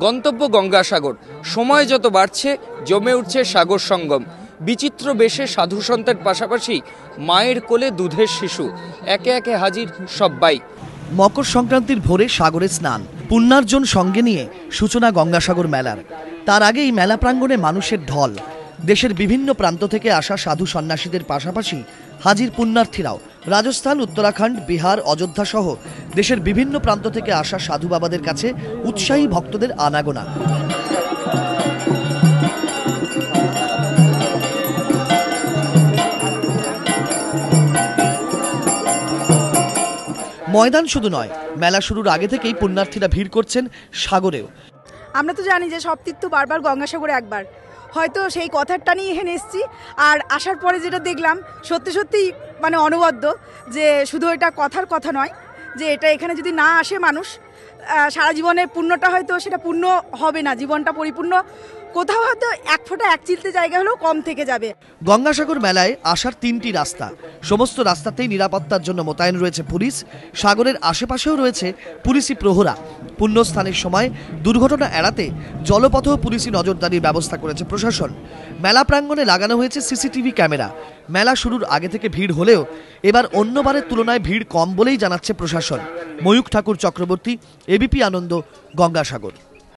গন্তব্য গঙ্গাসাগর। সময় যত বাড়ছে জমে উঠছে সাগর সঙ্গম। বিচিত্র বেশে সাধু সন্তের পাশাপাশি মায়ের কোলে দুধের শিশু, একে একে হাজির সব্বাই। মকর সংক্রান্তির ভোরে সাগরে স্নান, পুণ্যার্জন সঙ্গে নিয়ে সূচনা গঙ্গাসাগর মেলার। তার আগে এই মেলা প্রাঙ্গণে মানুষের ঢল। দেশের বিভিন্ন প্রান্ত থেকে আসা সাধু সন্ন্যাসীদের পাশাপাশি হাজির পুণ্যার্থীরাও। রাজস্থান, উত্তরাখণ্ড, বিহার, অযোধ্যা সহ দেশের বিভিন্ন প্রান্ত থেকে আসা সাধু বাবাদের কাছে উৎসাহী ভক্তদের আনাগোনা। ময়দান শুধু নয়, মেলা শুরুর আগে থেকেই পুণ্যার্থীরা ভিড় করছেন সাগরেও। আমরা তো জানি যে সব তীর্থ বারবার গঙ্গাসাগরে একবার, হয়তো সেই কথাটা নিয়ে এখানে এসেছি। আর আসার পরে যেটা দেখলাম সত্যি সত্যি মানে অনবদ্য, যে শুধু এটা কথার কথা নয়, যে এটা এখানে যদি না আসে মানুষ সারা জীবনের পুণ্যটা হয়তো সেটা পূর্ণ হবে না, জীবনটা পরিপূর্ণ কোথাও হয়তো এক ফোঁটা এক চিলতে জায়গা হলেও কম থেকে যাবে। গঙ্গাসাগর মেলায় আসার 3টি রাস্তা, সমস্ত রাস্তাতেই নিরাপত্তার জন্য মোতায়েন রয়েছে পুলিশ। সাগরের আশেপাশেও রয়েছে পুলিশি প্রহরা। পুণ্যস্থানের সময় দুর্ঘটনা এড়াতে জলপথেও পুলিশি নজরদারির ব্যবস্থা করেছে প্রশাসন। মেলা প্রাঙ্গণে লাগানো হয়েছে সিসিটিভি ক্যামেরা। মেলা শুরুর আগে থেকে ভিড় হলেও এবার অন্যবারের তুলনায় ভিড় কম বলেই জানাচ্ছে প্রশাসন। ময়ূখ ঠাকুর চক্রবর্তী, এবিপি আনন্দ, গঙ্গাসাগর।